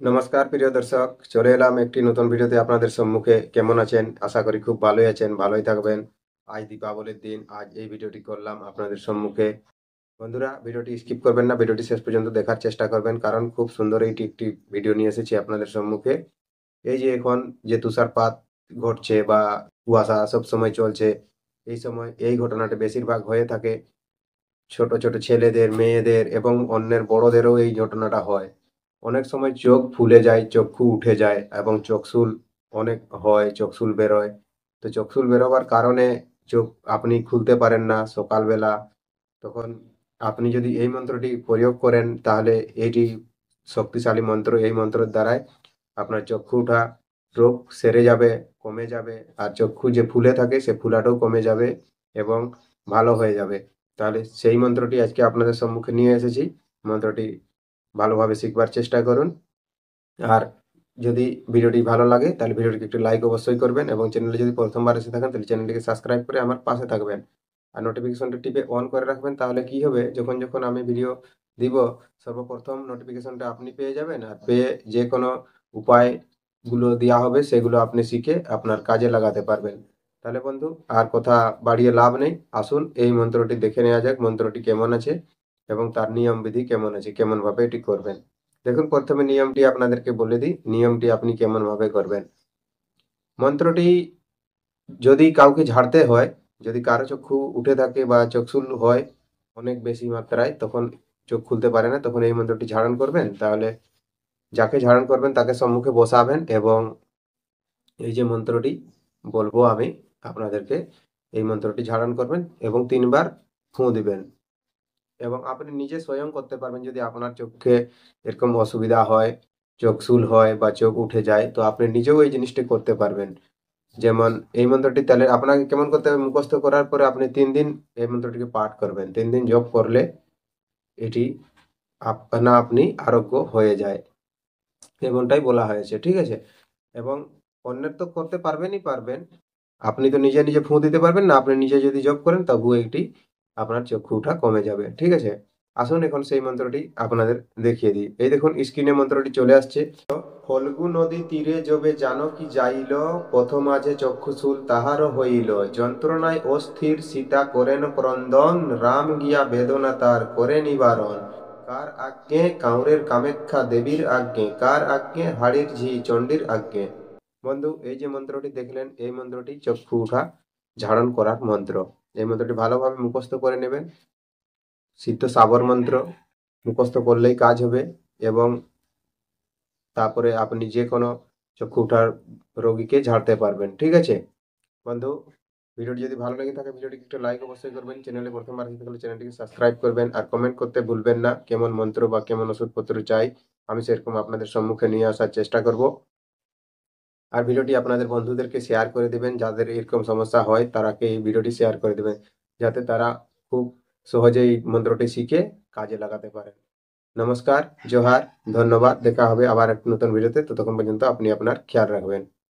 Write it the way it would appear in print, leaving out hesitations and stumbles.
নমস্কার প্রিয় দর্শক, চলে এলাম একটি নতুন ভিডিওতে আপনাদের সম্মুখে। কেমন আছেন? আশা করি খুব ভালোই আছেন, ভালোই থাকবেন। আজ দীপাবলির দিন, আজ এই ভিডিওটি করলাম আপনাদের সম্মুখে। বন্ধুরা, ভিডিওটি স্কিপ করবেন না, ভিডিওটি শেষ পর্যন্ত দেখার চেষ্টা করবেন, কারণ খুব সুন্দর এইটি একটি ভিডিও নিয়ে এসেছি আপনাদের সম্মুখে। এই যে এখন যে তুষারপাত ঘটছে বা কুয়াশা সব সময় চলছে, এই সময় এই ঘটনাটা বেশিরভাগ হয়ে থাকে ছোট ছোট ছেলেদের, মেয়েদের এবং অন্যের বড়দেরও এই ঘটনাটা হয়। অনেক সময় চোখ ফুলে যায়, চক্ষু উঠে যায় এবং চোখশূল অনেক হয়, চোখশূল বেরোয়। তো চোখশূল বেরোবার কারণে চোখ আপনি খুলতে পারেন না সকালবেলা। তখন আপনি যদি এই মন্ত্রটি প্রয়োগ করেন তাহলে এটি শক্তিশালী মন্ত্র। এই মন্ত্রের দ্বারাই আপনার চক্ষু ওঠা রোগ সেরে যাবে, কমে যাবে। আর চক্ষু যে ফুলে থাকে সে ফুলাটাও কমে যাবে এবং ভালো হয়ে যাবে। তাহলে সেই মন্ত্রটি আজকে আপনাদের সম্মুখে নিয়ে এসেছি। মন্ত্রটি ভালোভাবে শিখবার চেষ্টা করুন। আর যদি ভিডিওটি ভালো লাগে তাহলে ভিডিওটিকে একটু লাইক অবশ্যই করবেন এবং চ্যানেলে যদি প্রথমবার এসে থাকেন তাহলে চ্যানেলটিকে সাবস্ক্রাইব করে আমার পাশে থাকবেন। আর নোটিফিকেশনটা টিপে অন করে রাখবেন, তাহলে কি হবে, যখন যখন আমি ভিডিও দিব সর্বপ্রথম নোটিফিকেশনটা আপনি পেয়ে যাবেন। আর পেয়ে যে কোনো উপায়গুলো দেওয়া হবে সেগুলো আপনি শিখে আপনার কাজে লাগাতে পারবেন। তাহলে বন্ধু, আর কথা বাড়িয়ে লাভ নেই, আসুন এই মন্ত্রটি দেখে নেওয়া যাক মন্ত্রটি কেমন আছে এবং তার নিয়ম বিধি কেমন আছে, কেমন ভাবে এটি করবেন। দেখুন, প্রথমে নিয়মটি আপনাদেরকে বলে দিই, নিয়মটি আপনি কেমন ভাবে করবেন। মন্ত্রটি যদি কাউকে ঝাড়তে হয়, যদি কারো চক্ষু উঠে থাকে বা চক্ষুল হয় অনেক বেশি মাত্রায়, তখন চোখ খুলতে পারে না, তখন এই মন্ত্রটি ঝাড়ন করবেন। তাহলে যাকে ঝাড়ন করবেন তাকে সম্মুখে বসাবেন এবং এই যে মন্ত্রটি বলবো আমি আপনাদেরকে, এই মন্ত্রটি ঝাড়ন করবেন এবং 3 বার ফুঁ দিবেন। এবং আপনি নিজে স্বয়ং করতে পারবেন যদি আপনার চোখে এরকম অসুবিধা হয়, চোখশূল হয় বা চোখ উঠে যায়, তো আপনি নিজেও এই জিনিসটি করতে পারবেন। যেমন এই মন্ত্রটি তাহলে আপনাকে কেমন করতে হবে, মুখস্থ করার পরে আপনি 3 দিন এই মন্ত্রটিকে পাঠ করবেন। 3 দিন জপ করলে এটি আপনা আপনি আরোগ্য হয়ে যায়, এমনটাই বলা হয়েছে, ঠিক আছে। এবং অন্যের তো করতে পারবেনই পারবেন, আপনি তো নিজে নিজে ফুঁ দিতে পারবেন না, আপনি নিজে যদি জপ করেন তবুও একটি আপনার চক্ষু ওঠা কমে যাবে, ঠিক আছে। আসুন এখন সেই মন্ত্রটি আপনাদের দেখিয়ে দিই। এই দেখুন স্ক্রিনে মন্ত্রটি চলে আসছে। ফল্গু নদী তীরে যবে জানকী যাইল, পথ মাঝে চক্ষুশূল তাহারও হইল, যন্ত্রণায় অস্থির সীতা করেন ক্রন্দন, রাম গিয়া বেদনা তার করে নিবারণ। কার আজ্ঞে? কাউরের কামাখ্যা দেবীর আজ্ঞে, কার আজ্ঞে? হাড়ির ঝি চণ্ডীর আজ্ঞে। বন্ধু, এই যে মন্ত্রটি দেখলেন, এই মন্ত্রটি চক্ষু উঠা ঝাড়ন করার মন্ত্র। এই মন্ত্রটি ভালোভাবে মুখস্থ করে নেবেন। সিদ্ধ সাবর মন্ত্র, মুখস্থ করলেই কাজ হবে এবং তারপরে আপনি যে কোনো চক্ষু উঠার রোগীকে ঝাড়তে পারবেন, ঠিক আছে। বন্ধু, ভিডিওটি যদি ভালো লেগে থাকে ভিডিওটিকে একটু লাইক অবশ্যই করবেন, চ্যানেলে প্রথমবার এসে থাকলে চ্যানেলটিকে সাবস্ক্রাইব করবেন আর কমেন্ট করতে ভুলবেন না কেমন মন্ত্র বা কেমন ওষুধপত্র চাই, আমি সেরকম আপনাদের সম্মুখে নিয়ে আসার চেষ্টা করব। আর ভিডিওটি আপনাদের বন্ধুদেরকে শেয়ার করে দিবেন, যাদের এরকম সমস্যা হয় তারাকে এই ভিডিওটি শেয়ার করে দিবেন, যাতে তারা খুব সহজেই মন্ত্রটি শিখে কাজে লাগাতে পারেন। নমস্কার, জোহার, ধন্যবাদ। দেখা হবে আবার এক নতুন ভিডিওতে। ততক্ষণ পর্যন্ত আপনি আপনার খেয়াল রাখবেন।